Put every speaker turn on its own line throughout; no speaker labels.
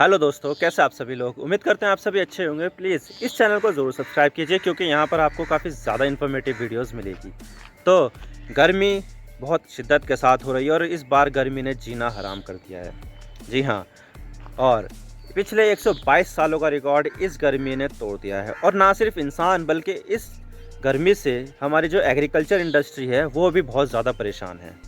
Hello दोस्तों, कैसे आप सभी लोग। उम्मीद करते हैं आप सभी अच्छे होंगे। प्लीज़ इस चैनल को ज़रूर सब्सक्राइब कीजिए क्योंकि यहाँ पर आपको काफ़ी ज़्यादा इन्फॉर्मेटिव वीडियोस मिलेगी। तो गर्मी बहुत शिद्दत के साथ हो रही है और इस बार गर्मी ने जीना हराम कर दिया है। जी हाँ, और पिछले 122 सालों का रिकॉर्ड इस गर्मी ने तोड़ दिया है। और ना सिर्फ इंसान बल्कि इस गर्मी से हमारी जो एग्रीकल्चर इंडस्ट्री है वो भी बहुत ज़्यादा परेशान है।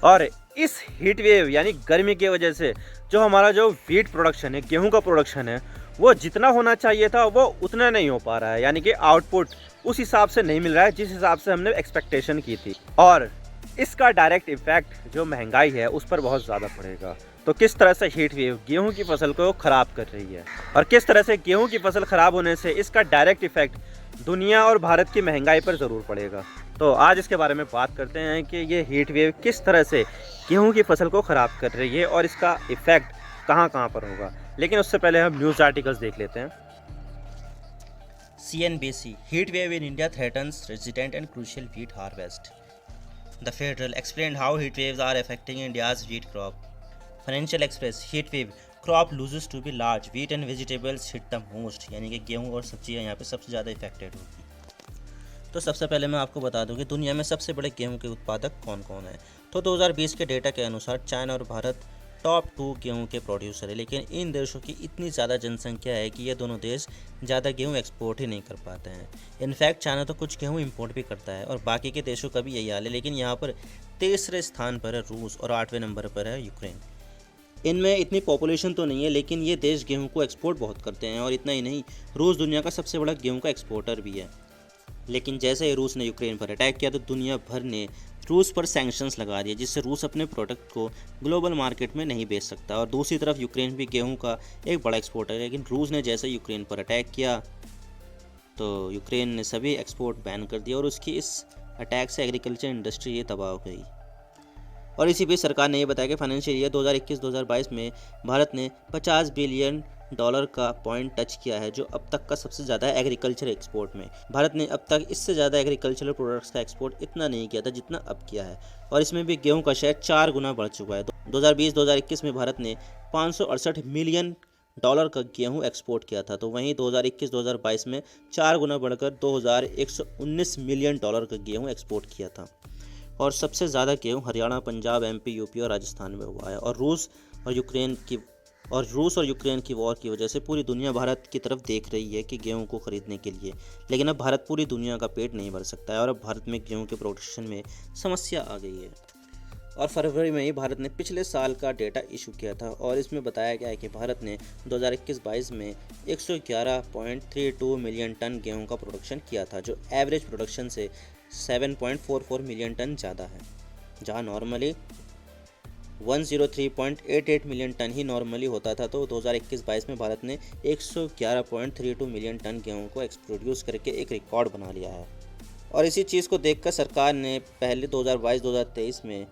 और इस हीट वेव यानी गर्मी की वजह से जो हमारा जो वीट प्रोडक्शन है, गेहूं का प्रोडक्शन है, वो जितना होना चाहिए था वो उतना नहीं हो पा रहा है। यानी कि आउटपुट उस हिसाब से नहीं मिल रहा है जिस हिसाब से हमने एक्सपेक्टेशन की थी। और इसका डायरेक्ट इफेक्ट जो महंगाई है उस पर बहुत ज़्यादा पड़ेगा। तो किस तरह से हीट वेव गेहूं की फसल को ख़राब कर रही है और किस तरह से गेहूं की फसल ख़राब होने से इसका डायरेक्ट इफेक्ट दुनिया और भारत की महंगाई पर ज़रूर पड़ेगा। तो आज इसके बारे में बात करते हैं कि ये हीट वेव किस तरह से गेहूं की फसल को ख़राब कर रही है और इसका इफ़ेक्ट कहां कहां पर होगा। लेकिन उससे पहले हम न्यूज़ आर्टिकल्स देख लेते हैं।
CNBC Heat wave in India threatens resident and crucial wheat harvest. The Federal explained how heat waves are affecting India's wheat crop. Financial Express Heat wave crop loses to be large. Wheat and vegetables hit the most. यानी कि गेहूं और सब्जियां यहाँ पे सबसे ज़्यादा affected होगी। तो सबसे पहले मैं आपको बता दूं कि दुनिया में सबसे बड़े गेहूं के उत्पादक कौन कौन है। तो 2020 के डेटा के अनुसार चाइना और भारत टॉप 2 गेहूं के प्रोड्यूसर है, लेकिन इन देशों की इतनी ज़्यादा जनसंख्या है कि ये दोनों देश ज़्यादा गेहूं एक्सपोर्ट ही नहीं कर पाते हैं। इनफैक्ट चाइना तो कुछ गेहूं इंपोर्ट भी करता है और बाकी के देशों का भी यही हाल है, लेकिन यहाँ पर तीसरे स्थान पर है रूस और 8वें नंबर पर है यूक्रेन। इनमें इतनी पॉपुलेशन तो नहीं है, लेकिन ये देश गेहूं को एक्सपोर्ट बहुत करते हैं और इतना ही नहीं, रूस दुनिया का सबसे बड़ा गेहूं का एक्सपोर्टर भी है। लेकिन जैसे ही रूस ने यूक्रेन पर अटैक किया तो दुनिया भर ने रूस पर सैंक्शंस लगा दिए, जिससे रूस अपने प्रोडक्ट को ग्लोबल मार्केट में नहीं बेच सकता। और दूसरी तरफ यूक्रेन भी गेहूं का एक बड़ा एक्सपोर्टर है, लेकिन रूस ने जैसे यूक्रेन पर अटैक किया तो यूक्रेन ने सभी एक्सपोर्ट बैन कर दिया और उसकी इस अटैक से एग्रीकल्चर इंडस्ट्री ये तबाह हो गई। और इसी बीच सरकार ने यह बताया कि फाइनेंशियल ईयर 2021-2022 में भारत ने $50 बिलियन का पॉइंट टच किया है, जो अब तक का सबसे ज़्यादा है एग्रीकल्चर एक्सपोर्ट में। भारत ने अब तक इससे ज़्यादा एग्रीकल्चरल प्रोडक्ट्स का एक्सपोर्ट इतना नहीं किया था जितना अब किया है, और इसमें भी गेहूं का शेयर 4 गुना बढ़ चुका है। 2020-2021 में भारत ने $568 मिलियन का गेहूं एक्सपोर्ट किया था, तो वहीं 2021-2022 में 4 गुना बढ़कर $2119 मिलियन का गेहूं एक्सपोर्ट किया था। और सबसे ज़्यादा गेहूँ हरियाणा, पंजाब, MP, यूपी और राजस्थान में हुआ है। और रूस और यूक्रेन की वॉर की वजह से पूरी दुनिया भारत की तरफ देख रही है कि गेहूं को ख़रीदने के लिए, लेकिन अब भारत पूरी दुनिया का पेट नहीं भर सकता है और अब भारत में गेहूं के प्रोडक्शन में समस्या आ गई है। और फरवरी में ही भारत ने पिछले साल का डेटा इशू किया था और इसमें बताया गया है कि भारत ने 2021-22 में 111.32 मिलियन टन गेहूं का प्रोडक्शन किया था, जो एवरेज प्रोडक्शन से 7.44 मिलियन टन ज़्यादा है। जहां नॉर्मली 103.88 मिलियन टन ही नॉर्मली होता था, तो 2021-22 में भारत ने 111.32 मिलियन टन गेहूं को प्रोड्यूस करके एक रिकॉर्ड बना लिया है। और इसी चीज़ को देखकर सरकार ने पहले 2022-2023 में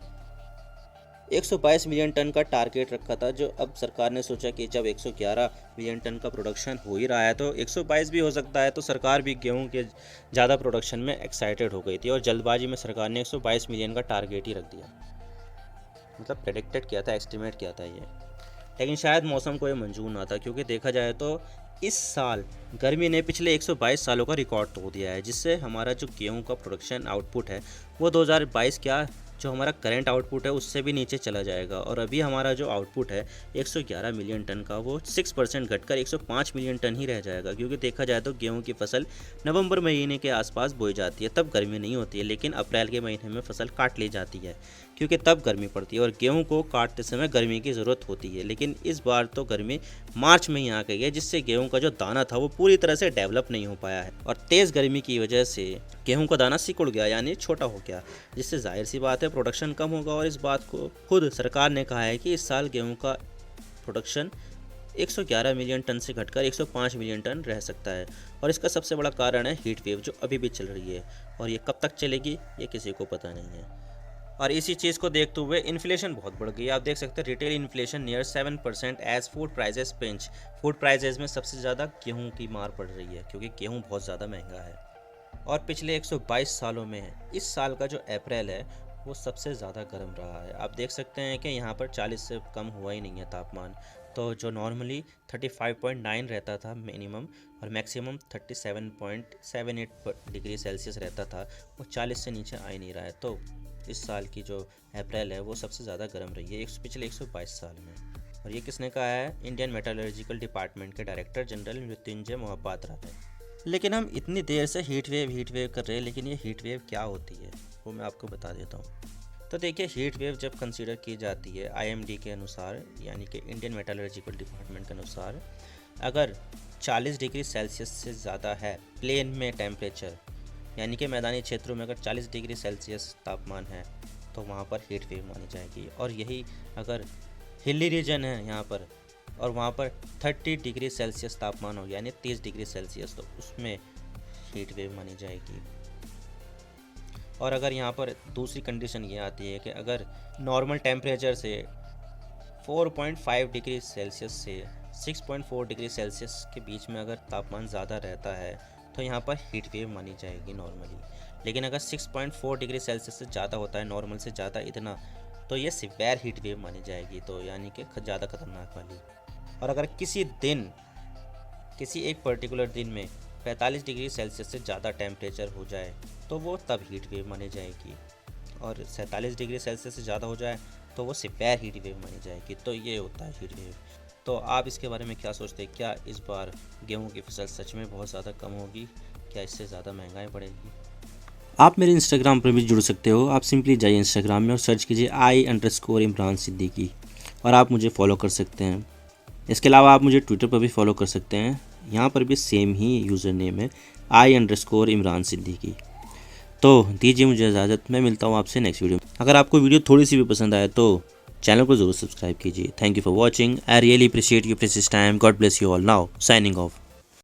122 मिलियन टन का टारगेट रखा था, जो अब सरकार ने सोचा कि जब 111 मिलियन टन का प्रोडक्शन हो ही रहा है तो 122 भी हो सकता है, तो सरकार भी गेहूं के ज़्यादा प्रोडक्शन में एक्साइटेड हो गई थी और जल्दबाजी में सरकार ने 122 मिलियन का टारगेट ही रख दिया। मतलब प्रेडिक्टेड किया था, एस्टिमेट किया था ये, लेकिन शायद मौसम को ये मंजूर ना था, क्योंकि देखा जाए तो इस साल गर्मी ने पिछले 122 सालों का रिकॉर्ड तोड़ दिया है, जिससे हमारा जो गेहूं का प्रोडक्शन आउटपुट है वो 2022 क्या जो हमारा करंट आउटपुट है उससे भी नीचे चला जाएगा। और अभी हमारा जो आउटपुट है 111 मिलियन टन का, वो 6% घटकर 105 मिलियन टन ही रह जाएगा, क्योंकि देखा जाए तो गेहूं की फसल नवंबर महीने के आसपास बोई जाती है, तब गर्मी नहीं होती है, लेकिन अप्रैल के महीने में फसल काट ली जाती है क्योंकि तब गर्मी पड़ती है और गेहूं को काटते समय गर्मी की ज़रूरत होती है। लेकिन इस बार तो गर्मी मार्च में ही आ गई है, जिससे गेहूं का जो दाना था वो पूरी तरह से डेवलप नहीं हो पाया है और तेज़ गर्मी की वजह से गेहूं का दाना सिकुड़ गया, यानी छोटा हो गया, जिससे जाहिर सी बात है प्रोडक्शन कम होगा। और इस बात को खुद सरकार ने कहा है कि इस साल गेहूं का प्रोडक्शन 111 मिलियन टन से घटकर 105 मिलियन टन रह सकता है। और इसका सबसे बड़ा कारण है हीट वेव, जो अभी भी चल रही है, और ये कब तक चलेगी ये किसी को पता नहीं है। और इसी चीज़ को देखते हुए इन्फ्लेशन बहुत बढ़ गई है। आप देख सकते हैं retail inflation near 7% as food prices pinch. Food prices में सबसे ज़्यादा गेहूं की मार पड़ रही है, क्योंकि गेहूं बहुत ज़्यादा महंगा है। और पिछले 122 सालों में इस साल का जो अप्रैल है वो सबसे ज़्यादा गर्म रहा है। आप देख सकते हैं कि यहाँ पर 40 से कम हुआ ही नहीं है तापमान। तो जो नॉर्मली 35.9 रहता था मिनिमम और मैक्सिमम 37.78 डिग्री सेल्सियस रहता था, वो 40 से नीचे आ ही नहीं रहा है। तो इस साल की जो अप्रैल है वो सबसे ज़्यादा गर्म रही है पिछले 122 साल में। और ये किसने कहा है? इंडियन मेटलर्जिकल डिपार्टमेंट के डायरेक्टर जनरल मृत्युंजय मोहपात्रा ने। लेकिन हम इतनी देर से हीट वेव कर रहे हैं, लेकिन ये हीट वेव क्या होती है वो मैं आपको बता देता हूँ। तो देखिए, हीट वेव जब कंसीडर की जाती है IMD के अनुसार, यानी कि इंडियन मेटलर्जिकल डिपार्टमेंट के अनुसार, अगर 40 डिग्री सेल्सियस से ज़्यादा है प्लेन में टेम्परेचर, यानी कि मैदानी क्षेत्रों में अगर 40 डिग्री सेल्सियस तापमान है तो वहाँ पर हीट वेव मानी जाएगी। और यही अगर हिली रीजन है यहाँ पर और वहाँ पर 30 डिग्री सेल्सियस तापमान हो, यानी 30 डिग्री सेल्सियस, तो उसमें हीट वेव मानी जाएगी। और अगर यहाँ पर दूसरी कंडीशन ये आती है कि अगर नॉर्मल टेम्परेचर से 4.5 डिग्री सेल्सियस से 6.4 डिग्री सेल्सियस के बीच में अगर तापमान ज़्यादा रहता है तो यहाँ पर हीट वेव मानी जाएगी नॉर्मली। लेकिन अगर 6.4 डिग्री सेल्सियस से ज़्यादा होता है, नॉर्मल से ज़्यादा इतना, तो ये सिवियर हीट वेव मानी जाएगी, तो यानी कि ज़्यादा खतरनाक वाली। और अगर किसी एक पर्टिकुलर दिन में 45 डिग्री सेल्सियस से ज़्यादा टेम्परेचर हो जाए तो वो तब हीट वेव मानी जाएगी। और 47 डिग्री सेल्सियस से ज़्यादा हो जाए तो वो सिवियर हीट वेव मानी जाएगी। तो ये होता है हीट वेव। तो आप इसके बारे में क्या सोचते हैं? क्या इस बार गेहूं की फसल सच में बहुत ज़्यादा कम होगी? क्या इससे ज़्यादा महंगाई बढ़ेगी?
आप मेरे इंस्टाग्राम पर भी जुड़ सकते हो। आप सिंपली जाइए इंस्टाग्राम में और सर्च कीजिए I_Imran Siddiqui और आप मुझे फॉलो कर सकते हैं। इसके अलावा आप मुझे ट्विटर पर भी फॉलो कर सकते हैं, यहाँ पर भी सेम ही यूज़र नेम है I_Imran Siddiqui। तो दीजिए मुझे इजाज़त, मैं मिलता हूँ आपसे नेक्स्ट वीडियो में। अगर आपको वीडियो थोड़ी सी भी पसंद आए तो चैनल को ज़रूर सब्सक्राइब कीजिए। Thank you for watching. I really appreciate your precious time. God bless you all. Now signing off.